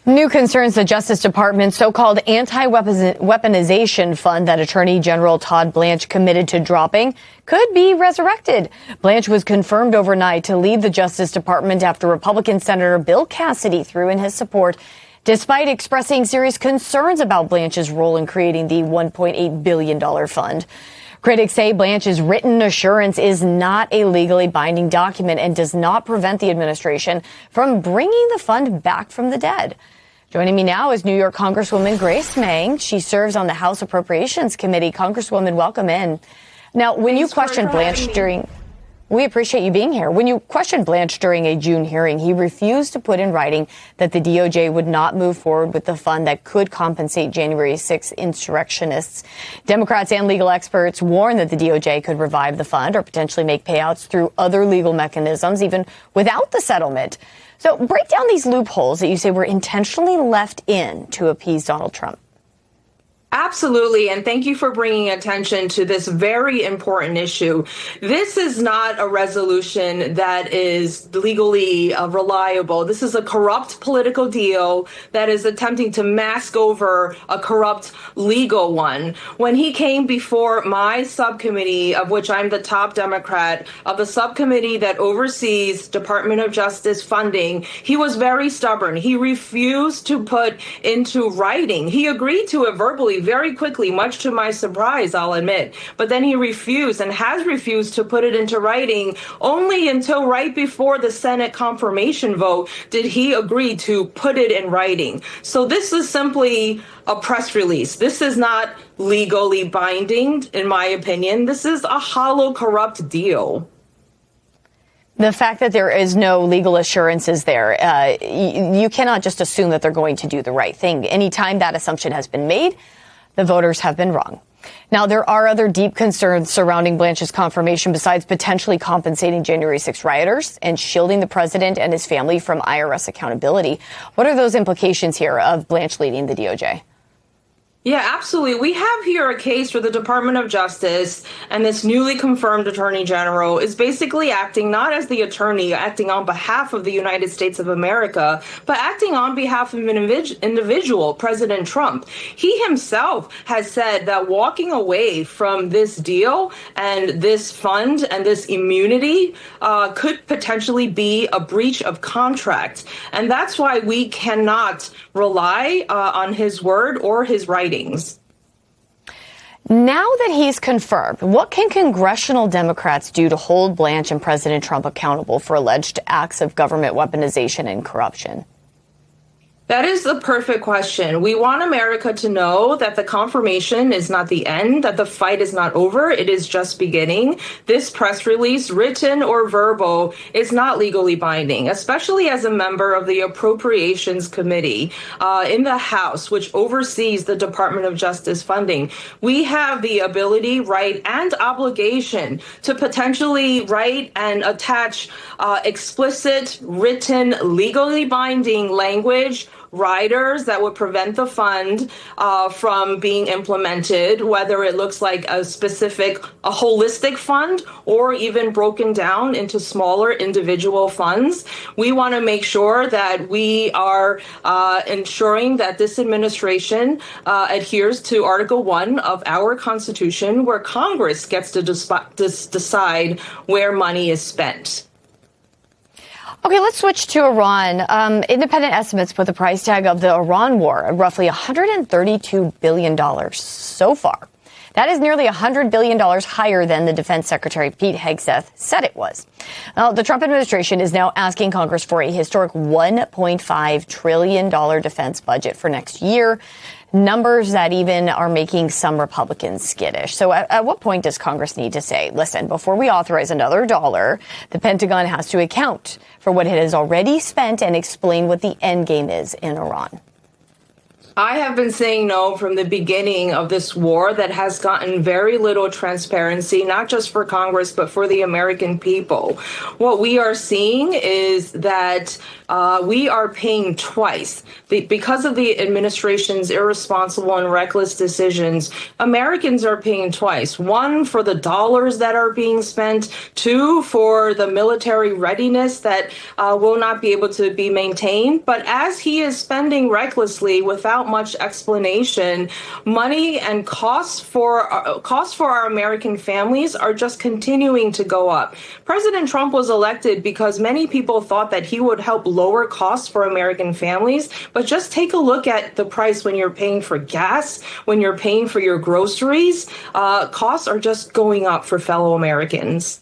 New concerns the Justice Department's so-called anti-weaponization fund that Attorney General Todd Blanche committed to dropping could be resurrected. Blanche was confirmed overnight to lead the Justice Department after Republican Senator Bill Cassidy threw in his support, despite expressing serious concerns about Blanche's role in creating the $1.8 billion fund. Critics say Blanche's written assurance is not a legally binding document and does not prevent the administration from bringing the fund back from the dead. Joining me now is New York Congresswoman Grace Meng. She serves on the House Appropriations Committee. Congresswoman, welcome in. Now, when you questioned Blanche we appreciate you being here. When you questioned Blanche during a June hearing, he refused to put in writing that the DOJ would not move forward with the fund that could compensate January 6 insurrectionists. Democrats and legal experts warn that the DOJ could revive the fund or potentially make payouts through other legal mechanisms, even without the settlement. So break down these loopholes that you say were intentionally left in to appease Donald Trump. Absolutely. And thank you for bringing attention to this very important issue. This is not a resolution that is legally reliable. This is a corrupt political deal that is attempting to mask over a corrupt legal one. When he came before my subcommittee, of which I'm the top Democrat, of the subcommittee that oversees Department of Justice funding, he was very stubborn. He refused to put into writing. He agreed to it verbally very quickly, much to my surprise, I'll admit. But then he refused and has refused to put it into writing. Only until right before the Senate confirmation vote did he agree to put it in writing. So this is simply a press release. This is not legally binding, in my opinion. This is a hollow, corrupt deal. The fact that there is no legal assurances there, you cannot just assume that they're going to do the right thing. Anytime that assumption has been made, the voters have been wrong. Now, there are other deep concerns surrounding Blanche's confirmation besides potentially compensating January 6 rioters and shielding the president and his family from IRS accountability. What are those implications here of Blanche leading the DOJ? Yeah, absolutely. We have here a case where the Department of Justice and this newly confirmed Attorney General is basically acting not as the attorney, acting on behalf of the United States of America, but acting on behalf of an individual, President Trump. He himself has said that walking away from this deal and this fund and this immunity could potentially be a breach of contract. And that's why we cannot rely on his word or his writing. Now that he's confirmed, what can congressional Democrats do to hold Blanche and President Trump accountable for alleged acts of government weaponization and corruption? That is the perfect question. We want America to know that the confirmation is not the end, that the fight is not over. It is just beginning. This press release, written or verbal, is not legally binding, especially as a member of the Appropriations Committee in the House, which oversees the Department of Justice funding. We have the ability, right, and obligation to potentially write and attach explicit, written, legally binding language, riders that would prevent the fund from being implemented, whether it looks like a holistic fund or even broken down into smaller individual funds. We want to make sure that we are ensuring that this administration adheres to Article 1 of our Constitution, where Congress gets to decide where money is spent. Okay, let's switch to Iran. Independent estimates put the price tag of the Iran war at roughly $132 billion so far. That is nearly $100 billion higher than the Defense Secretary Pete Hegseth said it was. Now, the Trump administration is now asking Congress for a historic $1.5 trillion defense budget for next year, numbers that even are making some Republicans skittish. So at what point does Congress need to say, listen, before we authorize another dollar, the Pentagon has to account for what it has already spent and explain what the end game is in Iran? I have been saying no from the beginning of this war that has gotten very little transparency, not just for Congress, but for the American people. What we are seeing is that we are paying twice. Because of the administration's irresponsible and reckless decisions, Americans are paying twice. One, for the dollars that are being spent. Two, for the military readiness that will not be able to be maintained. But as he is spending recklessly without much explanation, money and costs for our American families are just continuing to go up. President Trump was elected because many people thought that he would help lower costs for American families, but just take a look at the price when you're paying for gas, when you're paying for your groceries. Costs are just going up for fellow Americans.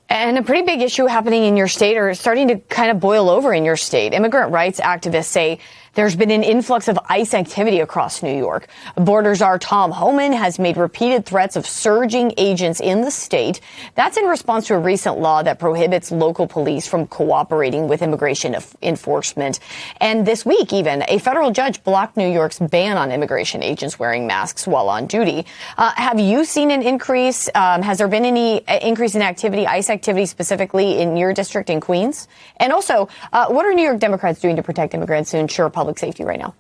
And a pretty big issue happening in your state, or starting to kind of boil over in your state. Immigrant rights activists say there's been an influx of ICE activity across New York. Border Czar Tom Homan has made repeated threats of surging agents in the state. That's in response to a recent law that prohibits local police from cooperating with immigration enforcement. And this week, even, a federal judge blocked New York's ban on immigration agents wearing masks while on duty. Have you seen an increase? Has there been any increase in activity, ICE activity specifically in your district in Queens? And also, what are New York Democrats doing to protect immigrants to ensure public safety right now?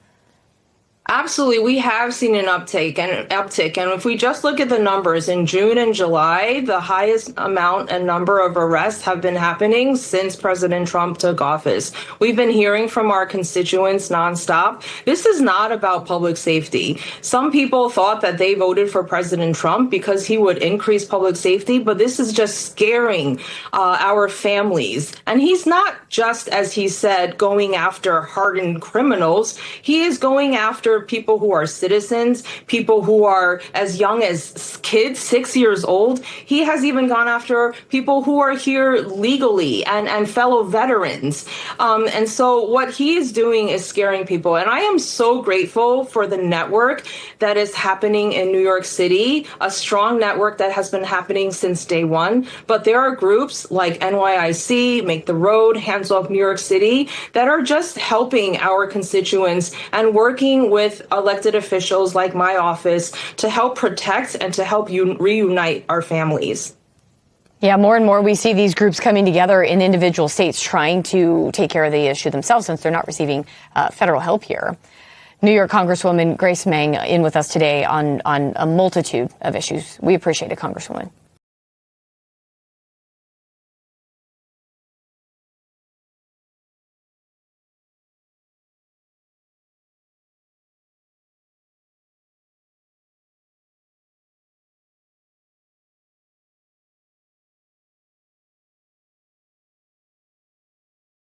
Absolutely. We have seen an uptick. And if we just look at the numbers in June and July, the highest amount and number of arrests have been happening since President Trump took office. We've been hearing from our constituents nonstop. This is not about public safety. Some people thought that they voted for President Trump because he would increase public safety, but this is just scaring our families. And he's not just, as he said, going after hardened criminals. He is going after people who are citizens, people who are as young as kids, 6 years old. He has even gone after people who are here legally and fellow veterans. And so what he is doing is scaring people. And I am so grateful for the network that is happening in New York City, a strong network that has been happening since day one. But there are groups like NYIC, Make the Road, Hands Off New York City that are just helping our constituents and working with elected officials like my office to help protect and to help reunite our families. Yeah, more and more we see these groups coming together in individual states trying to take care of the issue themselves since they're not receiving federal help here. New York Congresswoman Grace Meng in with us today on a multitude of issues. We appreciate it, Congresswoman.